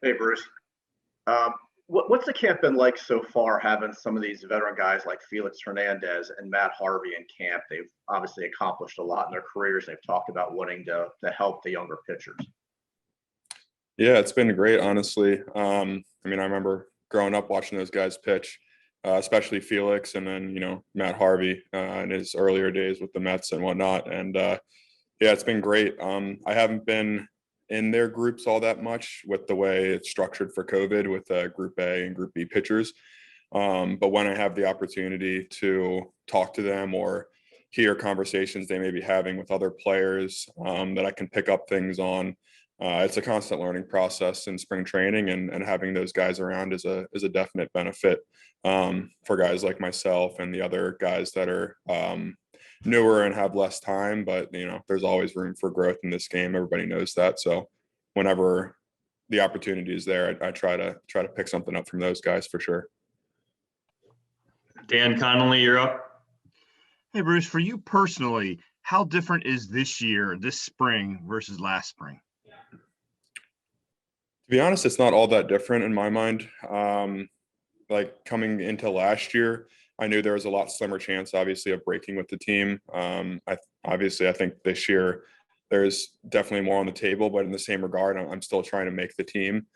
Hey, Bruce. Um, what's the camp been like so far, having some of these veteran guys like Felix Hernandez and Matt Harvey in camp? They've obviously accomplished a lot in their careers. They've talked about wanting to help the younger pitchers. Yeah, it's been great, honestly. I remember growing up watching those guys pitch, especially Felix, and then Matt Harvey in his earlier days with the Mets and whatnot. And yeah, it's been great. I haven't been in their groups all that much with the way it's structured for COVID with Group A and Group B pitchers. But when I have the opportunity to talk to them or hear conversations they may be having with other players that I can pick up things on, it's a constant learning process in spring training, and having those guys around is a definite benefit for guys like myself and the other guys that are newer and have less time. But there's always room for growth in this game. Everybody knows that. So whenever the opportunity is there, I try to pick something up from those guys for sure. Dan Connolly, you're up. Hey, Bruce, for you personally, how different is this year, this spring versus last spring? To be honest, it's not all that different in my mind. Like coming into last year, I knew there was a lot slimmer chance, obviously, of breaking with the team. I think this year there's definitely more on the table, but in the same regard, I'm still trying to make the team,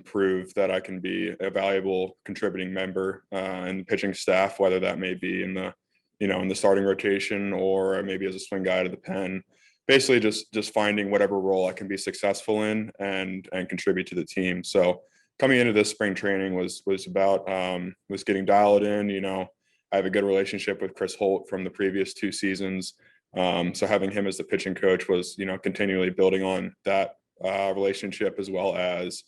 prove that I can be a valuable contributing member in the pitching staff, whether that may be in the starting rotation or maybe as a swing guy to the pen. Basically, just finding whatever role I can be successful in and contribute to the team. So coming into this spring training was about was getting dialed in. I have a good relationship with Chris Holt from the previous 2 seasons. So having him as the pitching coach was, continually building on that relationship, as well as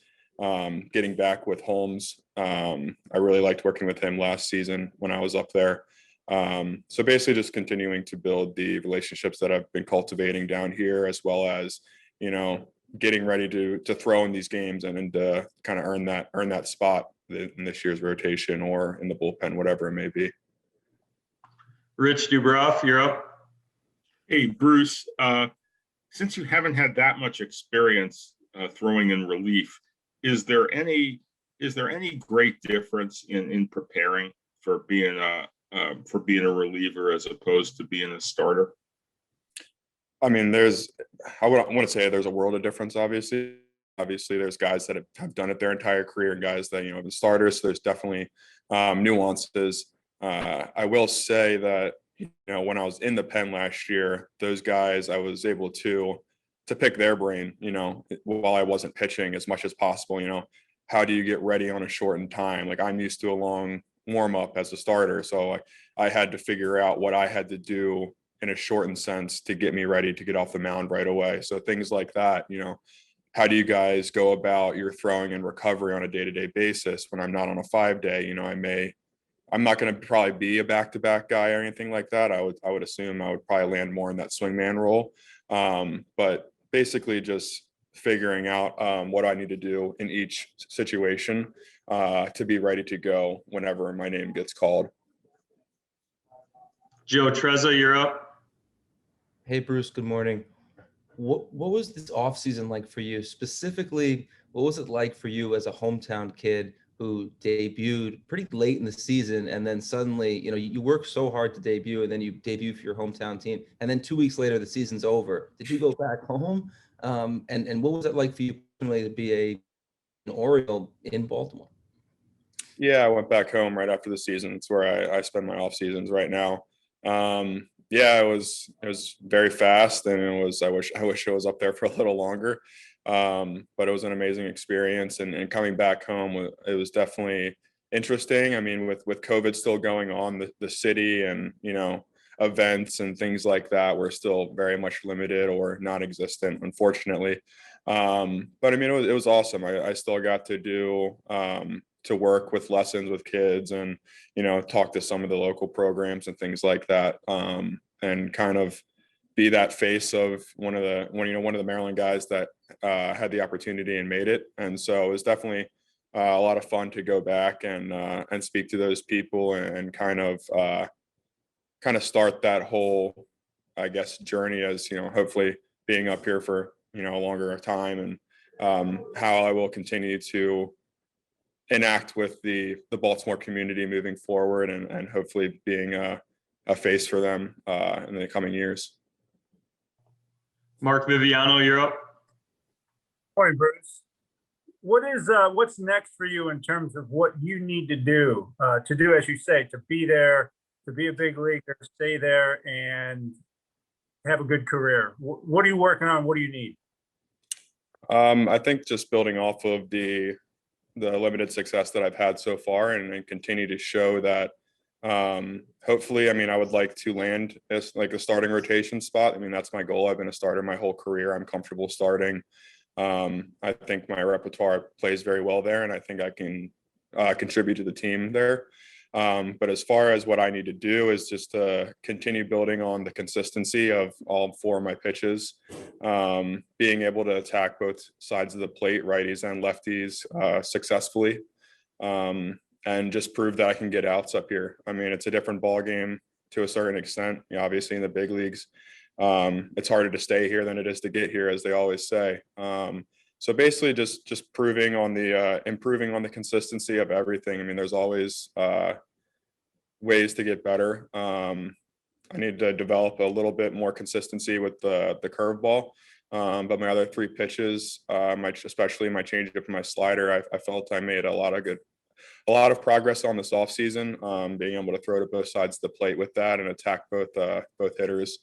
getting back with Holmes. I really liked working with him last season when I was up there. So basically just continuing to build the relationships that I've been cultivating down here, as well as, getting ready to throw in these games and kind of earn that spot in this year's rotation or in the bullpen, whatever it may be. Rich Dubroff, you're up. Hey, Bruce, since you haven't had that much experience throwing in relief, is there any great difference in preparing for being a reliever as opposed to being a starter? I want to say there's a world of difference, obviously. Obviously, there's guys that have done it their entire career and guys that, have been starters. So there's definitely nuances. I will say that, when I was in the pen last year, those guys, I was able to pick their brain, while I wasn't pitching as much as possible. How do you get ready on a shortened time? Like, I'm used to a long warm up as a starter. So I had to figure out what I had to do in a shortened sense to get me ready to get off the mound right away. So things like that, how do you guys go about your throwing and recovery on a day-to-day basis when I'm not on a 5-day? I'm not going to probably be a back-to-back guy or anything like that. I would assume I would probably land more in that swingman role. But basically just figuring out what I need to do in each situation to be ready to go whenever my name gets called. Joe Trezza, you're up. Hey, Bruce, good morning. What was this offseason like for you? Specifically, what was it like for you as a hometown kid who debuted pretty late in the season, and then suddenly, you worked so hard to debut, and then you debut for your hometown team, and then 2 weeks later, the season's over. Did you go back home? And what was it like for you personally to be an Oriole in Baltimore? Yeah, I went back home right after the season. It's where I spend my off seasons right now. Yeah, it was very fast, and I wish I was up there for a little longer. But it was an amazing experience, and coming back home, it was definitely interesting. With COVID still going on, the city and, events and things like that were still very much limited or non-existent, unfortunately. But it was awesome. I still got to do, to work with lessons with kids and, talk to some of the local programs and things like that. And kind of be that face of one of the Maryland guys that had the opportunity and made it. And so it was definitely a lot of fun to go back and speak to those people and kind of start that whole, I guess, journey as, hopefully being up here for, a longer time and how I will continue to enact with the Baltimore community moving forward, and hopefully being a face for them in the coming years. Mark Viviano, you're up. Morning, Bruce. What's next for you in terms of what you need to do, as you say, to be there, to be a big leaguer, stay there, and have a good career? What are you working on? What do you need? I think just building off of the limited success that I've had so far, and continue to show that hopefully, I mean, I would like to land as like a starting rotation spot. I mean, that's my goal. I've been a starter my whole career. I'm comfortable starting. I think my repertoire plays very well there, and I think I can contribute to the team there. But as far as what I need to do is just to continue building on the consistency of all 4 of my pitches, being able to attack both sides of the plate, righties and lefties, successfully, and just prove that I can get outs up here. I mean, it's a different ball game to a certain extent. You know, obviously in the big leagues, it's harder to stay here than it is to get here, as they always say. So basically just proving on the improving on the consistency of everything. I mean, there's always ways to get better. I need to develop a little bit more consistency with the curveball. But my other 3 pitches, especially my changeup and my slider, I felt I made a lot of progress on this offseason, being able to throw to both sides of the plate with that and attack both hitters.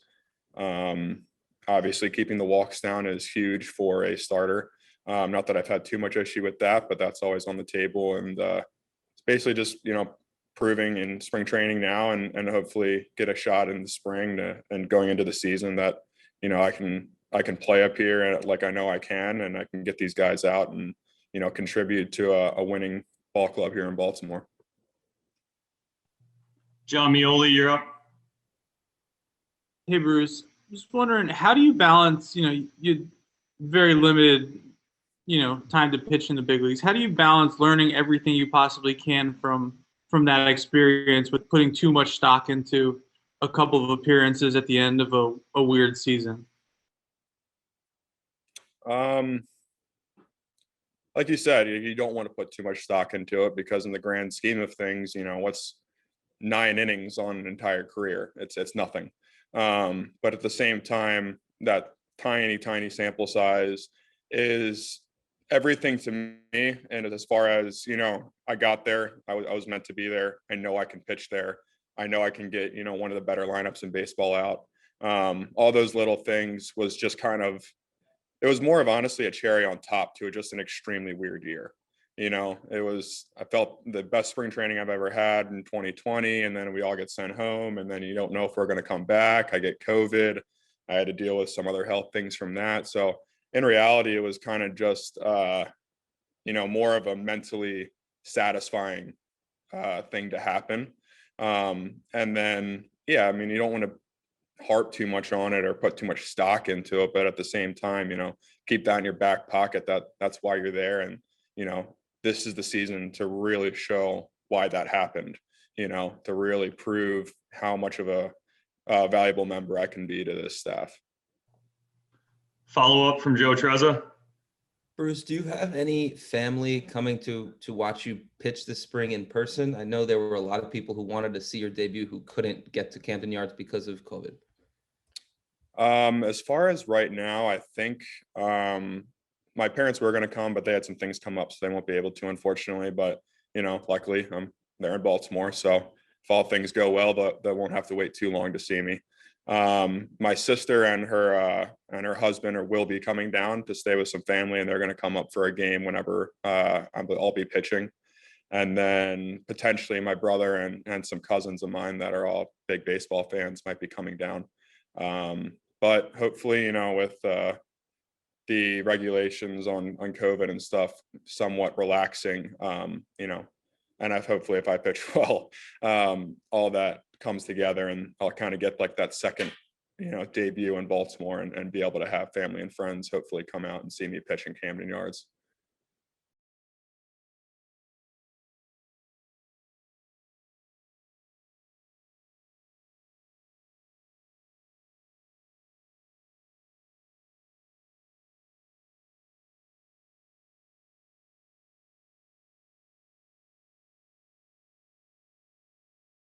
Obviously keeping the walks down is huge for a starter. Not that I've had too much issue with that, but that's always on the table. And it's basically just, you know, proving in spring training now, and hopefully get a shot in the spring and going into the season that, you know, I can play up here like I know I can, and I can get these guys out and, you know, contribute to a winning ball club here in Baltimore. John Mioli, you're up. Hey, Bruce. Just wondering, how do you balance, you very limited, time to pitch in the big leagues. How do you balance learning everything you possibly can from that experience with putting too much stock into a couple of appearances at the end of a weird season? Like you said, you don't want to put too much stock into it, because in the grand scheme of things, you know, what's 9 innings on an entire career? It's nothing. But at the same time, that tiny sample size is everything to me. And as far as, you know, I got there, I was meant to be there. I know I can pitch there. I know I can get, you know, one of the better lineups in baseball out. All those little things was just kind of, it was more of honestly a cherry on top to just an extremely weird year. You know, I felt the best spring training I've ever had in 2020. And then we all get sent home, and then you don't know if we're going to come back. I get COVID. I had to deal with some other health things from that. So in reality, it was kind of just, you know, more of a mentally satisfying thing to happen. And then, yeah, I mean, you don't want to harp too much on it or put too much stock into it, but at the same time, you know, keep that in your back pocket. That's why you're there. And, you know, this is the season to really show why that happened, you know, to really prove how much of a valuable member I can be to this staff. Follow up from Joe Trezza. Bruce, do you have any family coming to watch you pitch this spring in person? I know there were a lot of people who wanted to see your debut who couldn't get to Camden Yards because of COVID. As far as right now, I think my parents were going to come, but they had some things come up, so they won't be able to, unfortunately. But, you know, luckily they're in Baltimore, so if all things go well, they won't have to wait too long to see me. My sister and her husband will be coming down to stay with some family, and they're going to come up for a game whenever I'll be pitching. And then potentially my brother and some cousins of mine that are all big baseball fans might be coming down. But hopefully, you know, with the regulations on COVID and stuff somewhat relaxing, you know, and hopefully if I pitch well, all that comes together, and I'll kind of get like that second, you know, debut in Baltimore, and be able to have family and friends hopefully come out and see me pitch in Camden Yards.